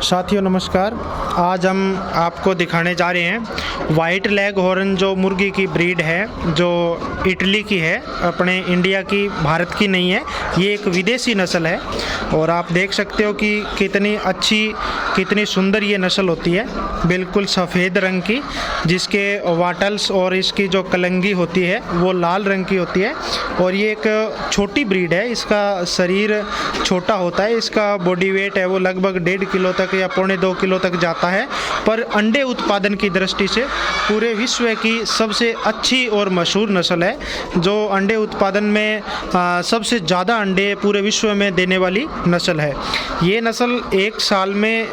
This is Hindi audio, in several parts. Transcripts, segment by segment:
साथियों नमस्कार। आज हम आपको दिखाने जा रहे हैं वाइट लेग हॉर्न जो मुर्गी की ब्रीड है, जो इटली की है, अपने इंडिया की, भारत की नहीं है। ये एक विदेशी नस्ल है और आप देख सकते हो कि कितनी अच्छी, कितनी सुंदर ये नस्ल होती है, बिल्कुल सफ़ेद रंग की, जिसके वाटल्स और इसकी जो कलंगी होती है वो लाल रंग की होती है। और ये एक छोटी ब्रीड है, इसका शरीर छोटा होता है, इसका बॉडी वेट है वो लगभग 1.5 किलो तक या 1.25 किलो तक जाता है। पर अंडे उत्पादन की दृष्टि से पूरे विश्व की सबसे अच्छी और मशहूर नस्ल है, जो अंडे उत्पादन में सबसे ज़्यादा अंडे पूरे विश्व में देने वाली नस्ल है। ये नस्ल एक साल में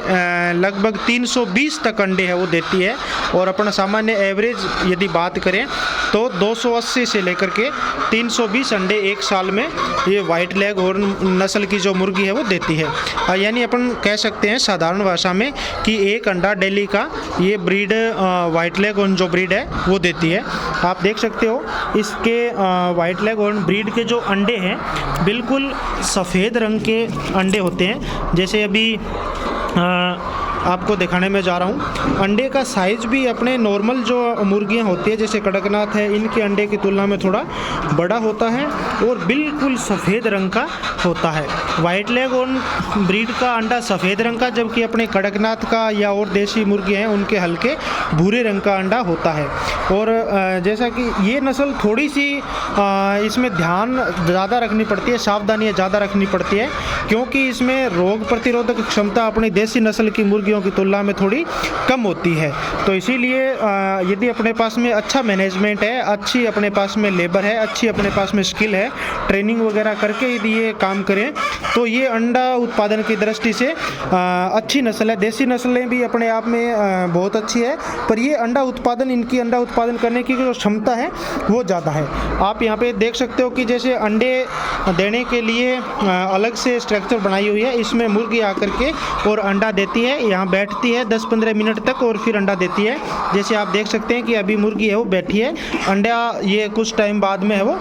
लगभग 320 तक अंडे है वो देती है। और अपना सामान्य एवरेज यदि बात करें तो 280 से लेकर के 320 अंडे एक साल में ये वाइट लेग हॉर्न नस्ल की जो मुर्गी है वो देती है। यानी अपन कह सकते हैं साधारण भाषा में कि एक अंडा डेली का ये ब्रीड वाइट लेग हॉर्न जो ब्रीड है वो देती है। आप देख सकते हो इसके वाइट लेग हॉर्न ब्रीड के जो अंडे हैं बिल्कुल सफ़ेद रंग के अंडे होते हैं। जैसे अभी आपको दिखाने में जा रहा हूँ, अंडे का साइज़ भी अपने नॉर्मल जो मुर्गियाँ होती है जैसे कड़कनाथ है, इनके अंडे की तुलना में थोड़ा बड़ा होता है और बिल्कुल सफ़ेद रंग का होता है। वाइट लेग हॉर्न ब्रीड का अंडा सफ़ेद रंग का, जबकि अपने कड़कनाथ का या और देसी मुर्गे हैं उनके हल्के भूरे रंग का अंडा होता है। और जैसा कि ये नस्ल थोड़ी सी इसमें ध्यान ज़्यादा रखनी पड़ती है, सावधानियाँ ज़्यादा रखनी पड़ती है, क्योंकि इसमें रोग प्रतिरोधक क्षमता अपनी देसी नस्ल की मुर्गियों की तुलना में थोड़ी कम होती है। तो इसीलिए यदि अपने पास में अच्छा मैनेजमेंट है, अच्छी अपने पास में लेबर है, अच्छी अपने पास में स्किल है, ट्रेनिंग वगैरह करके यदि ये काम करें तो ये अंडा उत्पादन की दृष्टि से अच्छी नस्ल है। देसी नस्लें भी अपने आप में बहुत अच्छी है, पर ये अंडा उत्पादन, इनकी अंडा उत्पादन करने की जो क्षमता है वो ज़्यादा है। आप यहाँ पे देख सकते हो कि जैसे अंडे देने के लिए अलग से स्ट्रक्चर बनाई हुई है, इसमें मुर्गी आकर के और अंडा देती है, यहाँ बैठती है 10-15 मिनट तक और फिर अंडा देती है। जैसे आप देख सकते हैं कि अभी मुर्गी है वो बैठी है, अंडा ये कुछ टाइम बाद में है वो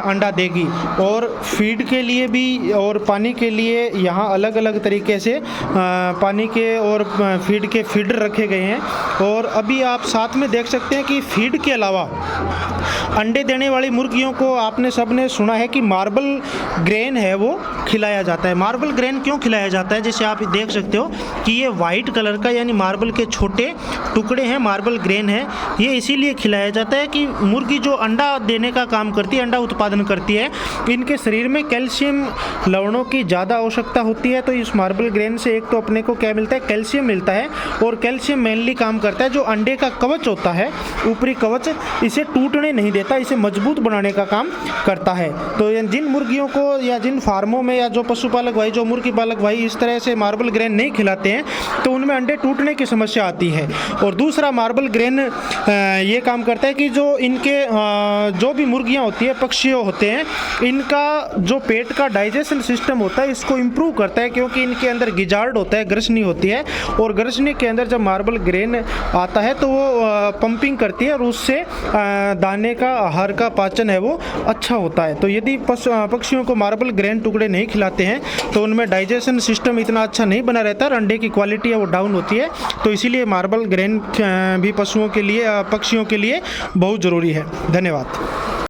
अंडा देगी। और फीड के लिए भी और पानी के लिए यहाँ अलग अलग तरीके से पानी के और फीड के फीडर रखे गए हैं। और अभी आप साथ में देख सकते हैं कि फीड के अलावा अंडे देने वाली मुर्गियों को आपने सबने सुना है कि मार्बल ग्रेन है वो खिलाया जाता है। मार्बल ग्रेन क्यों खिलाया जाता है? जैसे आप देख सकते हो कि ये वाइट कलर का, यानी मार्बल के छोटे टुकड़े हैं, मार्बल ग्रेन है। ये इसीलिए खिलाया जाता है कि मुर्गी जो अंडा देने का काम करती है, अंडा उत्पादन करती है, इनके शरीर में कैल्शियम लवणों की ज़्यादा आवश्यकता होती है। तो इस मार्बल ग्रेन से एक तो अपने को क्या मिलता है, कैल्शियम मिलता है। और कैल्शियम मेनली काम करता है जो अंडे का कवच होता है, ऊपरी कवच, इसे टूटने नहीं देता, इसे मजबूत बनाने का काम करता है। तो जिन मुर्गियों को या जिन फार्मों में या जो पशुपालक भाई, जो मुर्गी पालक भाई इस तरह से मार्बल ग्रेन नहीं खिलाते हैं तो उनमें अंडे टूटने की समस्या आती है। और दूसरा, मार्बल ग्रेन ये काम करता है कि जो इनके जो भी मुर्गियां होती है, पक्षी होते हैं, इनका जो पेट का डाइजेशन सिस्टम होता है इसको इम्प्रूव करता है, क्योंकि इनके अंदर गिजार्ड होता है, ग्रसनी होती है। और ग्रसनी के अंदर जब मार्बल ग्रेन आता है तो वो पंपिंग करती है और उससे दाने का, आहार का पाचन है वो अच्छा होता है। तो यदि पक्षियों को मार्बल ग्रेन टुकड़े नहीं खिलाते हैं तो उनमें डाइजेशन सिस्टम इतना अच्छा नहीं बना रहता और अंडे की क्वालिटी है वो डाउन होती है। तो इसीलिए मार्बल ग्रेन भी पशुओं के लिए, पक्षियों के लिए बहुत ज़रूरी है। धन्यवाद।